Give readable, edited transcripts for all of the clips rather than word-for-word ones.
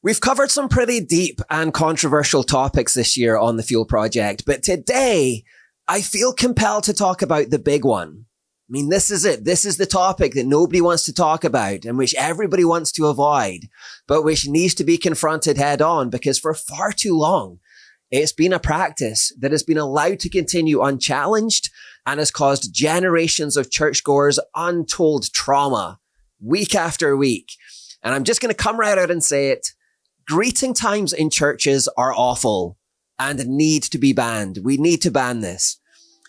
We've covered some pretty deep and controversial topics this year on the Fuel Project, but today I feel compelled to talk about the big one. I mean, this is it. This is the topic that nobody wants to talk about and which everybody wants to avoid, but which needs to be confronted head on because for far too long, it's been a practice that has been allowed to continue unchallenged and has caused generations of churchgoers untold trauma week after week. And I'm just going to come right out and say it. Greeting times in churches are awful and need to be banned. We need to ban this.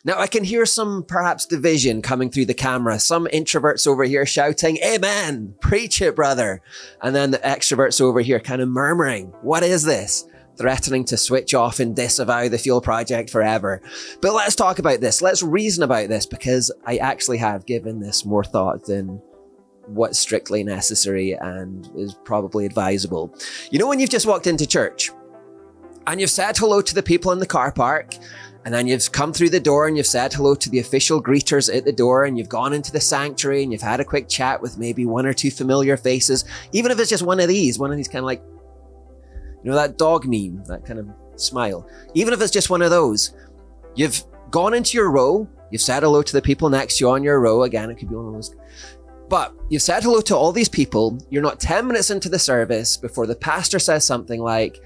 Now, I can hear some perhaps division coming through the camera. Some introverts over here shouting, "Amen, preach it, brother." And then the extroverts over here kind of murmuring, "What is this?" Threatening to switch off and disavow the Fuel Project forever. But let's talk about this. Let's reason about this because I actually have given this more thought than what's strictly necessary and is probably advisable. You know, when you've just walked into church and you've said hello to the people in the car park, and then you've come through the door and you've said hello to the official greeters at the door, and you've gone into the sanctuary and you've had a quick chat with maybe one or two familiar faces, even if it's just one of these kind of like, you know, that dog meme, that kind of smile. Even if it's just one of those, you've gone into your row, you've said hello to the people next to you on your row. Again, it could be one of those. But you've said hello to all these people. You're not 10 minutes into the service before the pastor says something like,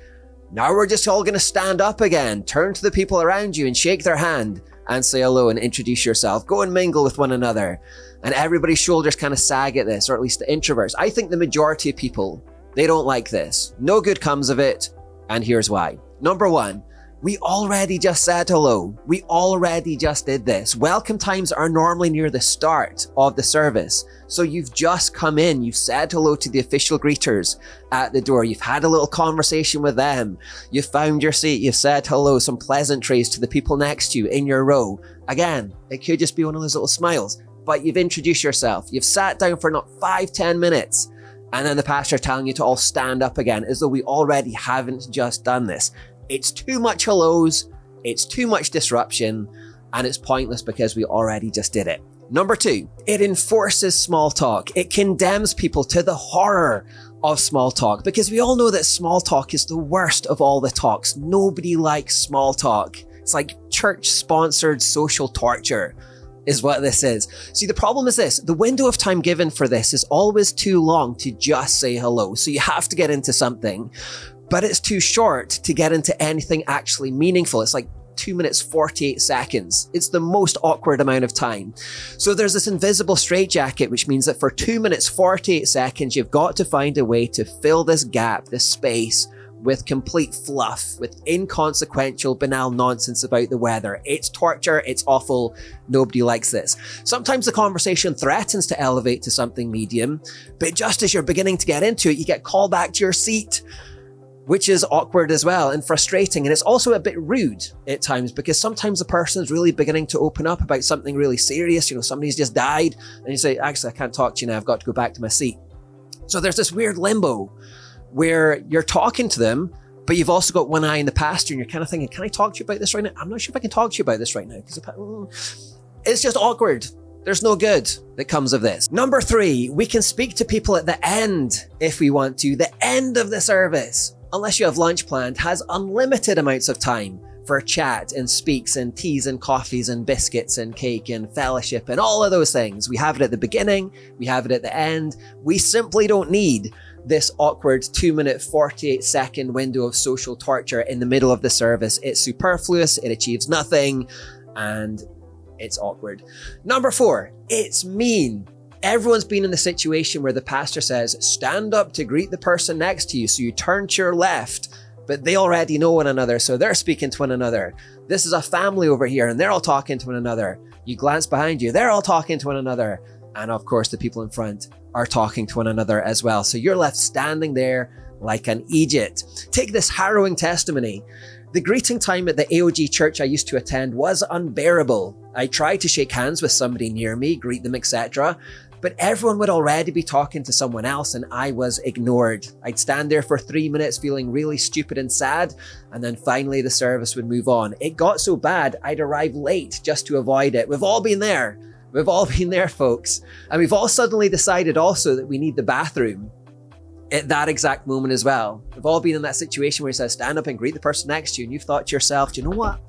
"Now we're just all going to stand up again. Turn to the people around you and shake their hand and say hello and introduce yourself. Go and mingle with one another." And everybody's shoulders kind of sag at this, or at least the introverts. I think the majority of people, they don't like this. No good comes of it. And here's why. Number one, we already just said hello. We already just did this. Welcome times are normally near the start of the service. So you've just come in, you've said hello to the official greeters at the door. You've had a little conversation with them. You've found your seat. You've said hello, some pleasantries to the people next to you in your row. Again, it could just be one of those little smiles, but you've introduced yourself. You've sat down for not 5-10 minutes. And then the pastor telling you to all stand up again as though we already haven't just done this. It's too much hellos, it's too much disruption, and it's pointless because we already just did it. Number two, it enforces small talk. It condemns people to the horror of small talk because we all know that small talk is the worst of all the talks. Nobody likes small talk. It's like church-sponsored social torture is what this is. See, the problem is this. The window of time given for this is always too long to just say hello. So you have to get into something. But it's too short to get into anything actually meaningful. It's like 2 minutes, 48 seconds. It's the most awkward amount of time. So there's this invisible straitjacket, which means that for 2 minutes, 48 seconds, you've got to find a way to fill this gap, this space, with complete fluff, with inconsequential, banal nonsense about the weather. It's torture, it's awful, nobody likes this. Sometimes the conversation threatens to elevate to something medium, but just as you're beginning to get into it, you get called back to your seat, which is awkward as well and frustrating. And it's also a bit rude at times because sometimes the person is really beginning to open up about something really serious. You know, somebody's just died and you say, "Actually, I can't talk to you now. I've got to go back to my seat." So there's this weird limbo where you're talking to them, but you've also got one eye on the pastor and you're kind of thinking, "Can I talk to you about this right now? I'm not sure if I can talk to you about this right now." Because it's just awkward. There's no good that comes of this. Number three, we can speak to people at the end if we want to. The end of the service, unless you have lunch planned, has unlimited amounts of time for chat and speaks and teas and coffees and biscuits and cake and fellowship and all of those things. We have it at the beginning, we have it at the end. We simply don't need this awkward 2 minute, 48 second window of social torture in the middle of the service. It's superfluous, it achieves nothing, and it's awkward. Number four, it's mean. Everyone's been in the situation where the pastor says, "Stand up to greet the person next to you." So you turn to your left, but they already know one another, so they're speaking to one another. This is a family over here, and they're all talking to one another. You glance behind you, they're all talking to one another. And of course, the people in front are talking to one another as well. So you're left standing there like an Egypt. Take this harrowing testimony. The greeting time at the AOG church I used to attend was unbearable. I tried to shake hands with somebody near me, greet them, etc., but everyone would already be talking to someone else and I was ignored. I'd stand there for 3 minutes feeling really stupid and sad, and then finally the service would move on. It got so bad, I'd arrive late just to avoid it. We've all been there. We've all been there, folks. And we've all suddenly decided also that we need the bathroom. at that exact moment as well. We've all been in that situation where you say, stand up and greet the person next to you, and you've thought to yourself, do you know what?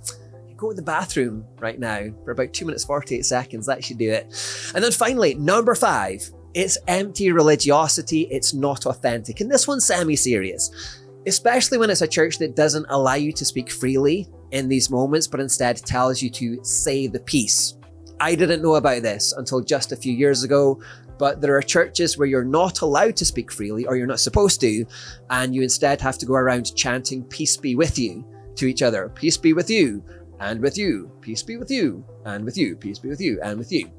I can go to the bathroom right now for about 2 minutes, 48 seconds. That should do it. And then finally, number 5, it's empty religiosity. It's not authentic. And this one's semi-serious, especially when it's a church that doesn't allow you to speak freely in these moments, but instead tells you to say the piece. I didn't know about this until just a few years ago, but there are churches where you're not allowed to speak freely, or you're not supposed to, and you instead have to go around chanting peace be with you to each other. Peace be with you, and with you. Peace be with you, and with you. Peace be with you, and with you.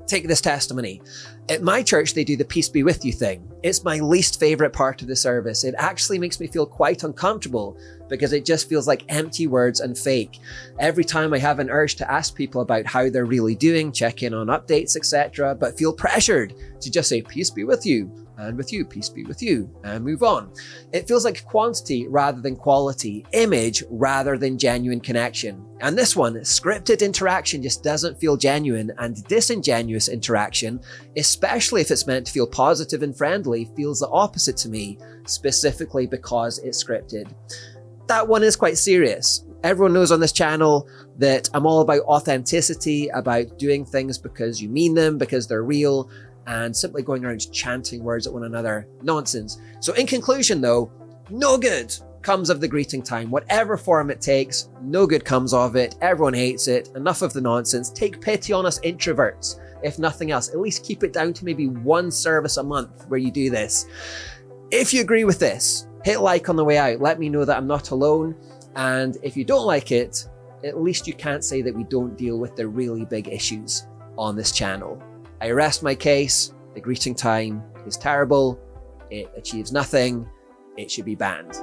Take this testimony. At my church, they do the peace be with you thing. It's my least favorite part of the service. It actually makes me feel quite uncomfortable because it just feels like empty words and fake. Every time I have an urge to ask people about how they're really doing, check in on updates, etc., but feel pressured to just say peace be with you, and with you, peace be with you, and move on. It feels like quantity rather than quality, image rather than genuine connection. And this one, scripted interaction just doesn't feel genuine, and disingenuous interaction, especially if it's meant to feel positive and friendly, feels the opposite to me, specifically because it's scripted. That one is quite serious. Everyone knows on this channel that I'm all about authenticity, about doing things because you mean them, because they're real, and simply going around chanting words at one another. Nonsense. So in conclusion though, no good comes of the greeting time. Whatever form it takes, no good comes of it. Everyone hates it. Enough of the nonsense. Take pity on us introverts. If nothing else, at least keep it down to maybe one service a month where you do this. If you agree with this, hit like on the way out. Let me know that I'm not alone. And if you don't like it, at least you can't say that we don't deal with the really big issues on this channel. I rest my case. The greeting time is terrible. It achieves nothing. It should be banned.